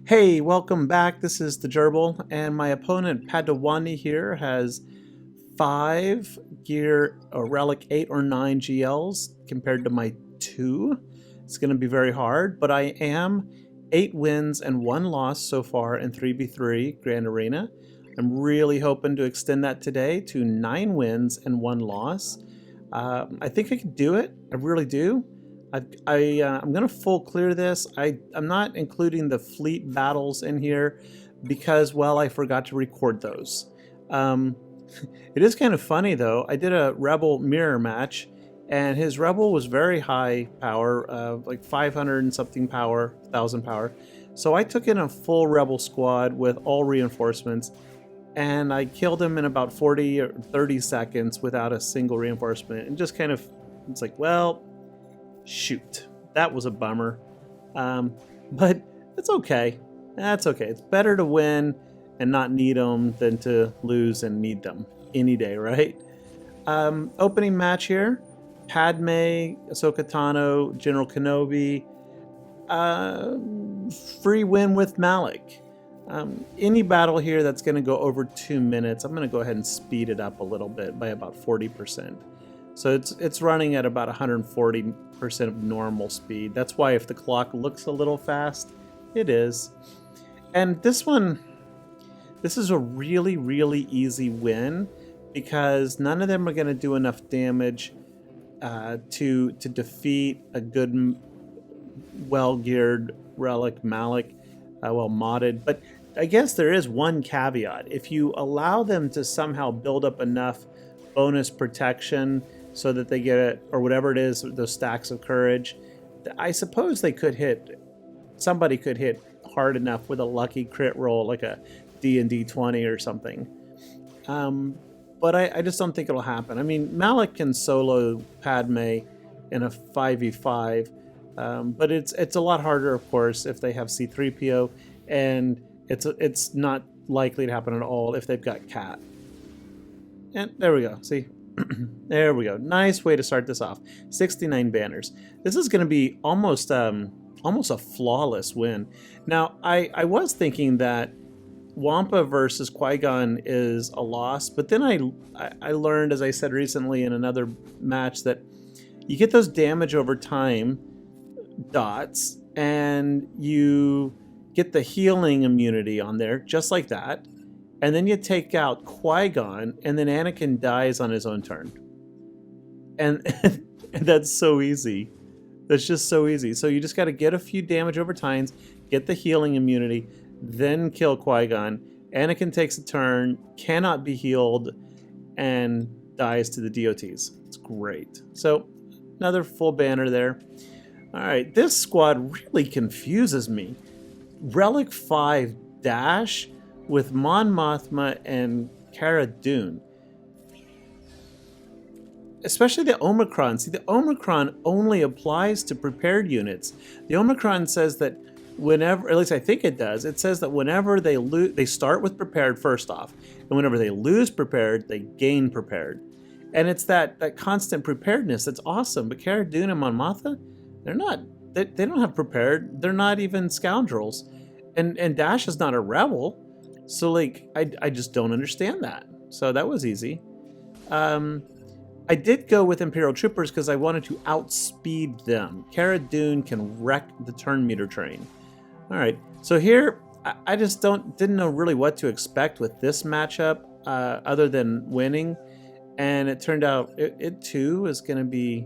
Hey, welcome back. This is the Gerbil, and my opponent Padawani here has 5 gear or relic 8 or 9 GLs compared to my 2. It's going to be very hard, but I am 8 wins and 1 loss so far in 3v3 Grand Arena. I'm really hoping to extend that today to 9 wins and 1 loss. I think I can do it. I really do. I'm going to full clear this. I'm not including the fleet battles in here because, well, I forgot to record those. It is kind of funny, though. I did a Rebel mirror match, and his Rebel was very high power, like 500 and something power, 1,000 power. So I took in a full Rebel squad with all reinforcements, and I killed him in about 40 or 30 seconds without a single reinforcement. And just kind of, it's like, well, shoot, that was a bummer, but it's okay. That's okay. It's better to win and not need them than to lose and need them any day, right? Opening match here: Padme, Ahsoka Tano, General Kenobi. Free win with Malak. Any battle here that's going to go over 2 minutes, I'm going to go ahead and speed it up a little bit by about 40%. So it's running at about 140% of normal speed. That's why if the clock looks a little fast, it is. And this is a really, really easy win because none of them are going to do enough damage to defeat a good, well-geared relic Malak, well modded. But I guess there is one caveat. If you allow them to somehow build up enough bonus protection so that they get it, or whatever it is, those stacks of courage, I suppose they could hit, somebody could hit hard enough with a lucky crit roll, like a D&D 20 or something. But I just don't think it'll happen. I mean, Malak can solo Padme in a 5v5, but it's a lot harder, of course, if they have C-3PO, and it's not likely to happen at all if they've got Cat. And there we go, see? There we go. Nice way to start this off. 69 banners. This is going to be almost a flawless win. Now, I was thinking that Wampa versus Qui-Gon is a loss, but then I learned, as I said recently in another match, that you get those damage over time dots, and you get the healing immunity on there, just like that. And then you take out Qui-Gon, and then Anakin dies on his own turn. And that's so easy. That's just so easy. So you just got to get a few damage over times, get the healing immunity, then kill Qui-Gon. Anakin takes a turn, cannot be healed, and dies to the DOTs. It's great. So another full banner there. All right, this squad really confuses me. Relic 5 Dash with Mon Mothma and Cara Dune. Especially the Omicron. See, the Omicron only applies to prepared units. The Omicron says that whenever, at least I think it does, it says that whenever they start with prepared first off, and whenever they lose prepared, they gain prepared. And it's that constant preparedness that's awesome. But Cara Dune and Mon Mothma, they're not. They don't have prepared. They're not even scoundrels. And Dash is not a rebel. So, like, I just don't understand that. So that was easy. I did go with Imperial Troopers because I wanted to outspeed them. Cara Dune can wreck the turn meter train. All right, so here, I just didn't know really what to expect with this matchup other than winning. And it turned out it too is going to be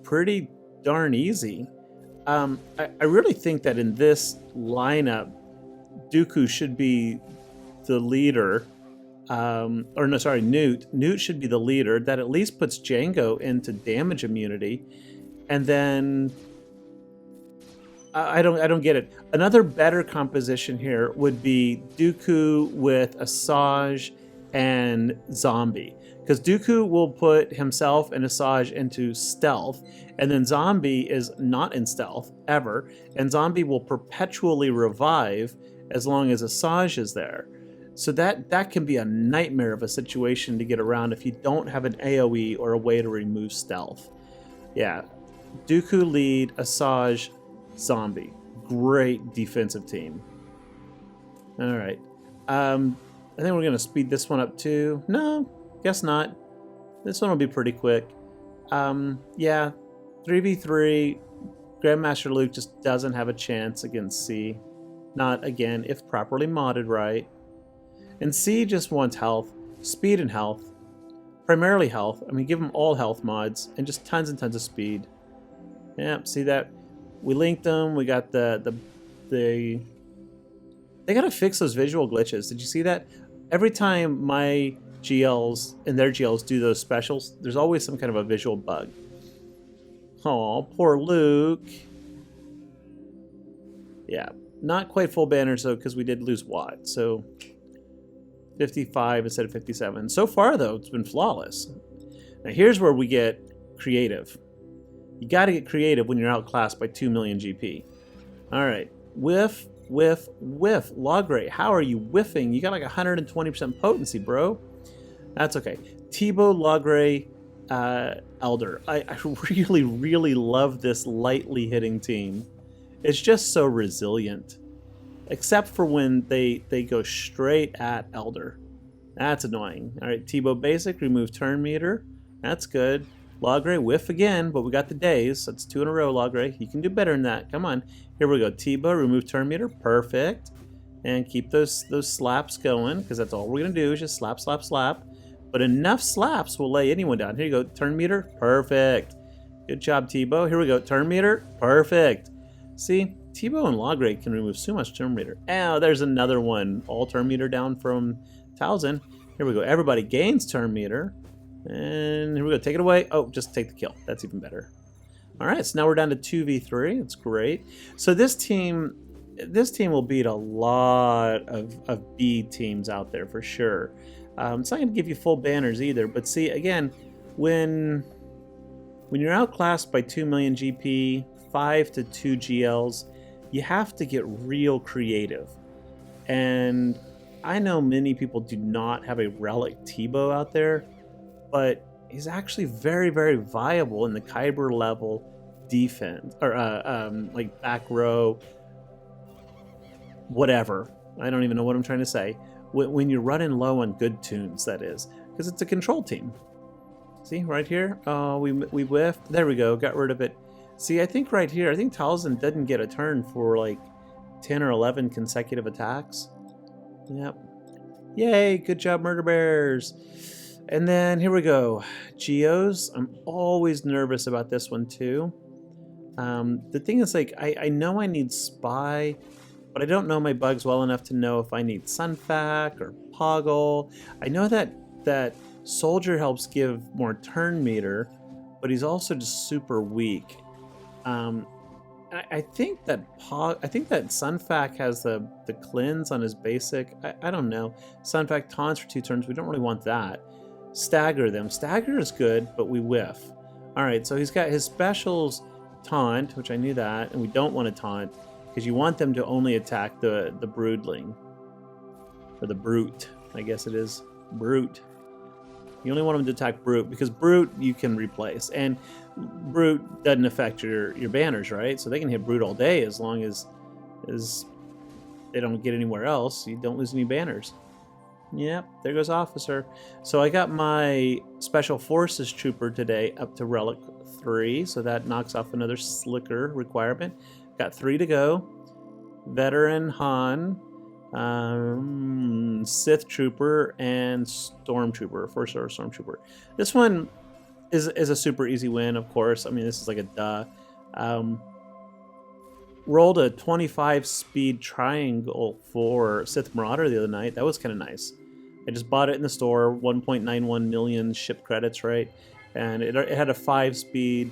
pretty darn easy. I really think that in this lineup, Dooku should be the leader, or no, sorry, Newt. Newt should be the leader. That at least puts Jango into damage immunity, and then I don't get it. Another better composition here would be Dooku with Asajj and Zombie, because Dooku will put himself and Asajj into stealth, and then Zombie is not in stealth ever, and Zombie will perpetually revive as long as Asajj is there. So that can be a nightmare of a situation to get around if you don't have an AoE or a way to remove stealth. Yeah, Dooku lead, Asajj, Zombie. Great defensive team. All right. I think we're going to speed this one up too. No, guess not. This one will be pretty quick. Yeah, 3v3. Grandmaster Luke just doesn't have a chance against C. Not again, if properly modded right. And C just wants health, speed and health. Primarily health. I mean, give them all health mods and just tons and tons of speed. Yeah, see that? We linked them. We got they gotta fix those visual glitches. Did you see that? Every time my GLs and their GLs do those specials, there's always some kind of a visual bug. Oh, poor Luke. Yeah, not quite full banners though, because we did lose Watt. So 55 instead of 57. So far though, it's been flawless. Now here's where we get creative. You got to get creative when you're outclassed by 2 million GP. All right, whiff, whiff, whiff. Log rate, how are you whiffing? You got like 120% potency, bro. That's okay. Teebo, log rate, Elder. I really, really love this lightly hitting team. It's just so resilient. Except for when they go straight at Elder. That's annoying. All right, Teebo basic, remove turn meter. That's good. Log rate, whiff again, but we got the days. That's 2 in a row, log rate. You can do better than that. Come on. Here we go. Teebo, remove turn meter. Perfect. And keep those slaps going, because that's all we're going to do is just slap, slap, slap. But enough slaps will lay anyone down. Here you go. Turn meter. Perfect. Good job, Teebo. Here we go. Turn meter. Perfect. See, Teebo and log rate can remove so much turn meter. Oh, there's another one. All turn meter down from Talzin. Here we go. Everybody gains turn meter. And here we go. Take it away. Oh, just take the kill. That's even better. All right, so now we're down to 2v3. It's great. So this team will beat a lot of B teams out there for sure. It's not going to give you full banners either. But see, again, when you're outclassed by 2 million GP, 5 to 2 GLs, you have to get real creative. And I know many people do not have a relic Teebo out there, but he's actually very, very viable in the Kyber level defense, or like back row, whatever. I don't even know what I'm trying to say. When you're running low on good tunes, that is, because it's a control team. See, right here, we whiffed. There we go, got rid of it. See, I think right here, I think Talzin didn't get a turn for like 10 or 11 consecutive attacks. Yep. Yay, good job, Murder Bears. And then here we go. Geos. I'm always nervous about this one too. The thing is, like, I know I need Spy, but I don't know my bugs well enough to know if I need Sunfac or Poggle. I know that Soldier helps give more turn meter, but he's also just super weak. I think that Sunfac has the cleanse on his basic. I don't know. Sunfac taunts for 2 turns. We don't really want that. Stagger them. Stagger is good, but we whiff. All right, so he's got his specials taunt, which I knew that, and we don't want to taunt because you want them to only attack the broodling, or the brute. I guess it is brute. You only want them to attack brute because brute you can replace, and brute doesn't affect your banners, right? So they can hit brute all day as long as they don't get anywhere else. You don't lose any banners. Yep, there goes Officer. So I got my Special Forces Trooper today up to Relic 3, so that knocks off another Slicker requirement. Got 3 to go. Veteran Han, Sith Trooper, and Stormtrooper, First Order Stormtrooper. This one is a super easy win, of course. I mean, this is like a duh. Rolled a 25 speed triangle for Sith Marauder the other night. That was kind of nice. I just bought it in the store, 1.91 million ship credits, right? And it had a 5 speed,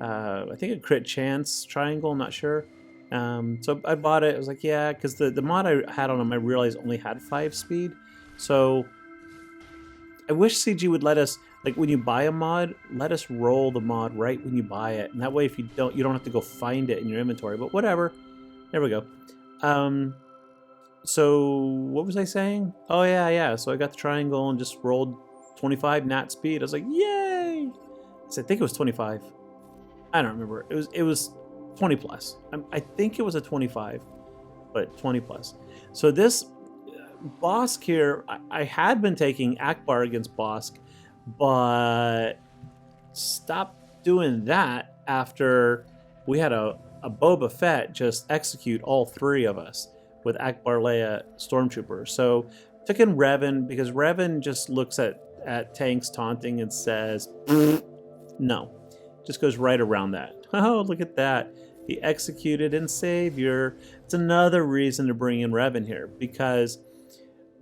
I think a crit chance triangle, I'm not sure. So I bought it. I was like, yeah, because the mod I had on him, I realized only had 5 speed. So I wish CG would let us, like when you buy a mod, let us roll the mod right when you buy it. And that way, if you don't have to go find it in your inventory. But whatever. There we go. So what was I saying? Oh yeah. So I got the triangle and just rolled 25 nat speed. I was like, yay! So I think it was 25. I don't remember. It was 20 plus. I think it was a 25, but 20 plus. So this Bossk here, I had been taking Ackbar against Bossk, but stopped doing that after we had a Boba Fett just execute all three of us with Ackbar, Leia, Stormtrooper. So took in Revan because Revan just looks at tanks taunting and says, no. Just goes right around that. Oh, look at that. He executed in Savior. It's another reason to bring in Revan here, because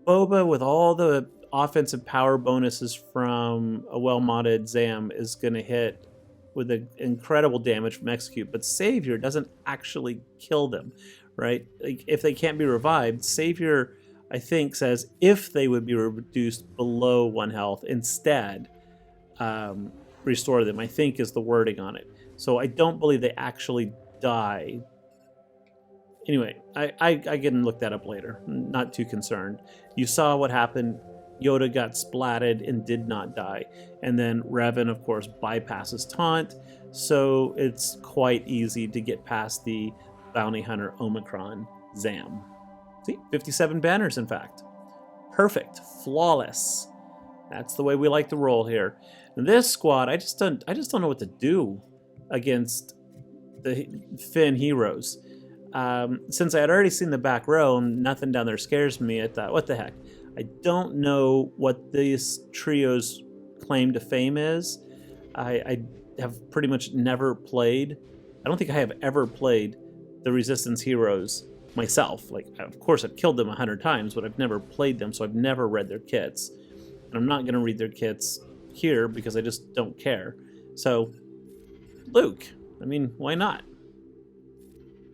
Boba, with all the offensive power bonuses from a well-modded Zam, is going to hit with an incredible damage from execute, but Savior doesn't actually kill them, right? Like, if they can't be revived, Savior, I think, says if they would be reduced below 1 health, instead restore them, I think is the wording on it. So I don't believe they actually die. Anyway, I can look that up later. Not too concerned. You saw what happened. Yoda got splatted and did not die. And then Revan, of course, bypasses taunt. So it's quite easy to get past the Bounty Hunter Omicron Zam. See, 57 banners, in fact. Perfect. Flawless. That's the way we like to roll here. And this squad, I just don't know what to do against the Finn heroes. Since I had already seen the back row and nothing down there scares me, I thought, what the heck? I don't know what this trio's claim to fame is. I have pretty much never played. I don't think I have ever played the Resistance heroes myself. Like, of course, I've killed them 100 times, but I've never played them, so I've never read their kits. And I'm not going to read their kits here because I just don't care. So, Luke, I mean, why not?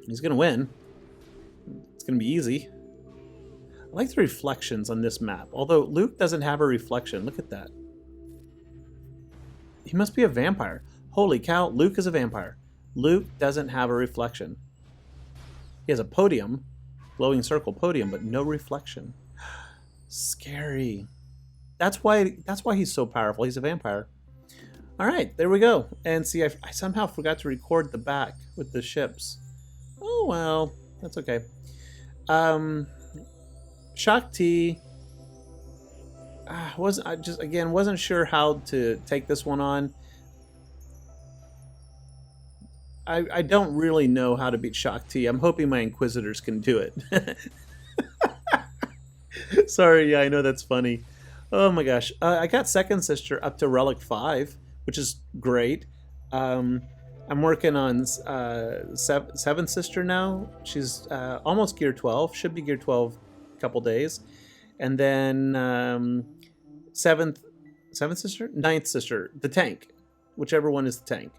He's going to win. It's going to be easy. I like the reflections on this map, although Luke doesn't have a reflection. Look at that. He must be a vampire. Holy cow, Luke is a vampire. Luke doesn't have a reflection. He has a podium, glowing circle podium, but no reflection. Scary. That's why he's so powerful. He's a vampire. All right, there we go. And see, I somehow forgot to record the back with the ships. Oh, well, that's okay. Shaak T. Wasn't sure how to take this one on. I don't really know how to beat Shaak T. I'm hoping my Inquisitors can do it. Sorry, yeah, I know that's funny. Oh my gosh. I got Second Sister up to Relic 5, which is great. I'm working on Seventh Sister now. She's almost Gear 12. Should be Gear 12 a couple days. And then Seventh Sister? Ninth Sister. The tank. Whichever one is the tank.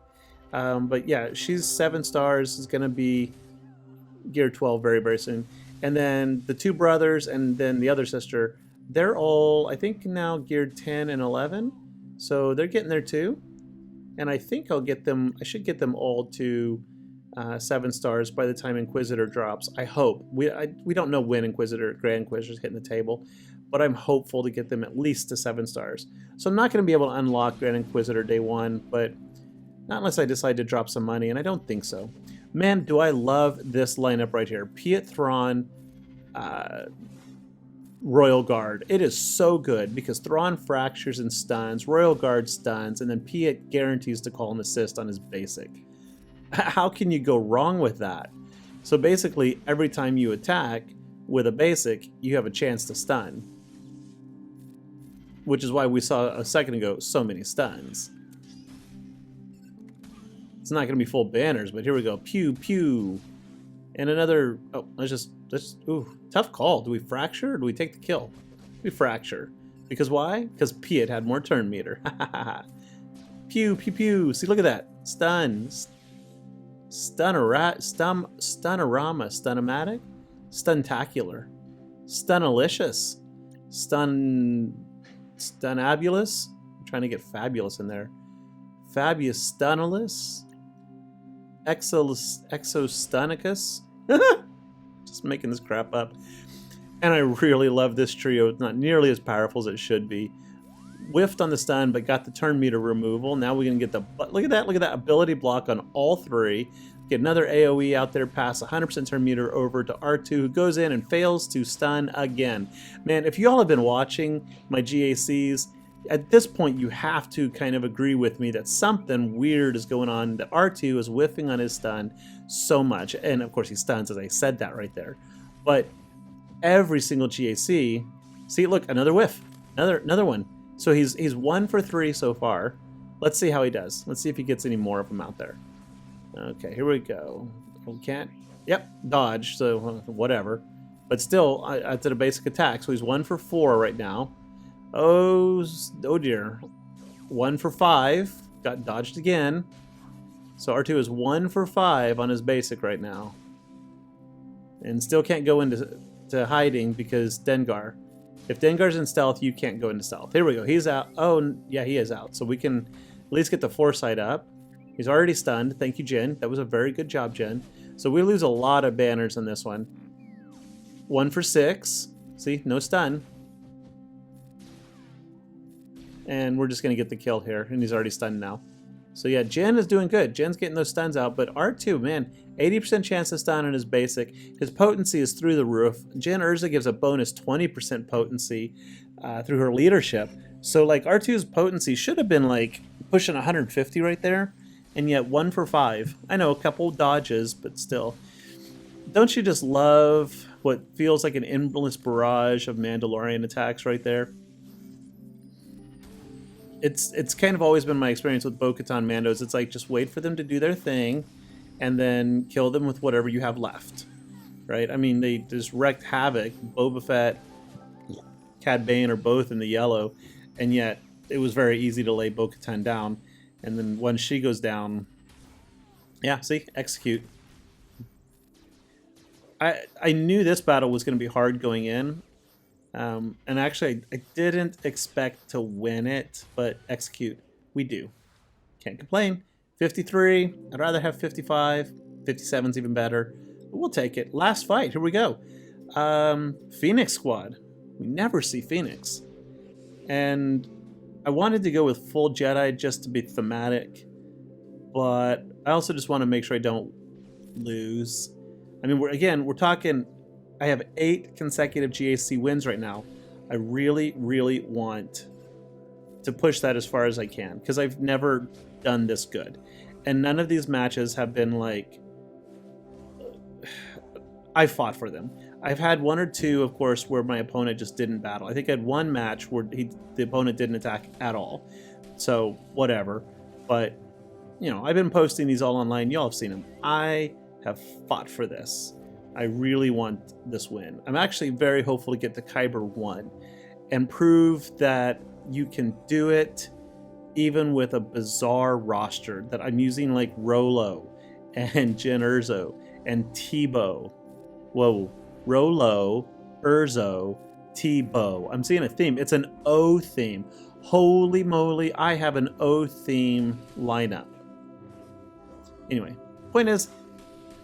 But yeah, she's 7 stars. Is going to be Gear 12 very, very soon. And then the 2 brothers and then the other sister, they're all, I think, now geared 10 and 11. So they're getting there too. And I think I should get them all to 7 stars by the time Inquisitor drops. I hope. We don't know when Grand Inquisitor's hitting the table, but I'm hopeful to get them at least to 7 stars. So I'm not going to be able to unlock Grand Inquisitor day 1, but not unless I decide to drop some money, and I don't think so. Man, do I love this lineup right here. Piett, Thrawn, Royal Guard. It is so good because Thrawn fractures and stuns, Royal Guard stuns, and then Piett guarantees to call an assist on his basic. How can you go wrong with that? So basically, every time you attack with a basic, you have a chance to stun. Which is why we saw a second ago so many stuns. It's not going to be full banners, but here we go. Pew, pew. And another... Oh, ooh, tough call. Do we fracture or do we take the kill? We fracture. Because why? Because Piett had more turn meter. Pew, pew, pew. See, look at that. Stun. Stunarama. Stunamatic. Stuntacular. Stunalicious. Stunabulous. I'm trying to get fabulous in there. Fabius Stunalus. Exostunicus. Just making this crap up. And I really love this trio. It's not nearly as powerful as it should be. whiffed on the stun, but got the turn meter removal. Now we're going to get the... Look at that ability block on all three. Get another AoE out there, pass 100% turn meter over to R2, who goes in and fails to stun again. Man, if you all have been watching my GACs, at this point you have to kind of agree with me that something weird is going on, that R2 is whiffing on his stun so much. And of course he stuns, as I said that right there. But every single GAC... See, look, another whiff. Another one. So he's 1 for 3 so far. Let's see how he does. Let's see if he gets any more of them out there. Okay, here we go. We can't... Yep, dodge, so whatever. But still, I did a basic attack. So he's 1 for 4 right now. Oh dear. 1 for 5. Got dodged again. So R2 is 1 for 5 on his basic right now. And still can't go into hiding because Dengar. If Dengar's in stealth, you can't go into stealth. Here we go. He's out. Oh, yeah, he is out. So we can at least get the foresight up. He's already stunned. Thank you, Jinn. That was a very good job, Jinn. So we lose a lot of banners in this one. 1 for 6. See, no stun. And we're just going to get the kill here. And he's already stunned now. So yeah, Jinn is doing good. Jinn's getting those stuns out. But R2, man, 80% chance to stun on his basic. His potency is through the roof. Jinn Urza gives a bonus 20% potency through her leadership. So like R2's potency should have been like pushing 150 right there. And yet 1 for 5. I know, a couple dodges, but still. Don't you just love what feels like an endless barrage of Mandalorian attacks right there? It's kind of always been my experience with Bo-Katan Mandos. It's like, just wait for them to do their thing, and then kill them with whatever you have left. Right? I mean, they just wreaked havoc. Boba Fett, Cad Bane are both in the yellow, and yet it was very easy to lay Bo-Katan down. And then when she goes down, yeah, see, execute. I knew this battle was going to be hard going in. And actually, I didn't expect to win it, but execute, we do. Can't complain. 53, I'd rather have 55. 57's even better. But we'll take it. Last fight, here we go. Phoenix Squad. We never see Phoenix. And I wanted to go with full Jedi just to be thematic, but I also just want to make sure I don't lose. I mean, we're talking, I have 8 consecutive GAC wins right now. I really, really want to push that as far as I can, because I've never done this good. And none of these matches have been like, I fought for them. I've had 1 or 2, of course, where my opponent just didn't battle. I think I had 1 match where the opponent didn't attack at all. So, whatever. But, you know, I've been posting these all online. Y'all have seen them. I have fought for this. I really want this win. I'm actually very hopeful to get the Kyber 1 and prove that you can do it even with a bizarre roster that I'm using, like Rolo and Jyn Erso and Teebo. Whoa. Rolo, Erso, Teebo. I'm seeing a theme. It's an O theme. Holy moly, I have an O theme lineup. Anyway, point is,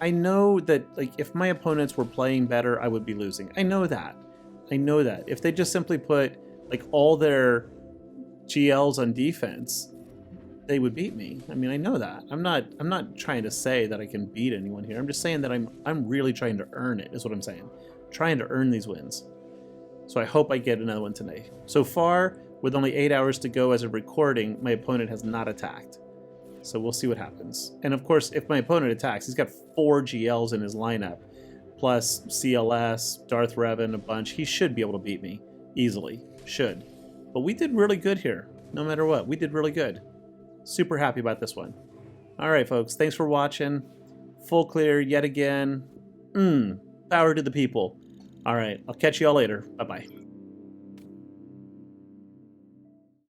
I know that like if my opponents were playing better, I would be losing. I know that. I know that. If they just simply put like all their GLs on defense, they would beat me. I mean, I know that. I'm not trying to say that I can beat anyone here. I'm just saying that I'm really trying to earn it, is what I'm saying. Trying to earn these wins. So I hope I get another one today. So far, with only 8 hours to go as of recording, my opponent has not attacked. So we'll see what happens. And of course, if my opponent attacks, he's got 4 GLs in his lineup, plus CLS, Darth Revan, a bunch. He should be able to beat me easily. Should. But we did really good here. No matter what, we did really good. Super happy about this one. All right, folks. Thanks for watching. Full clear yet again. Power to the people. All right. I'll catch you all later. Bye-bye.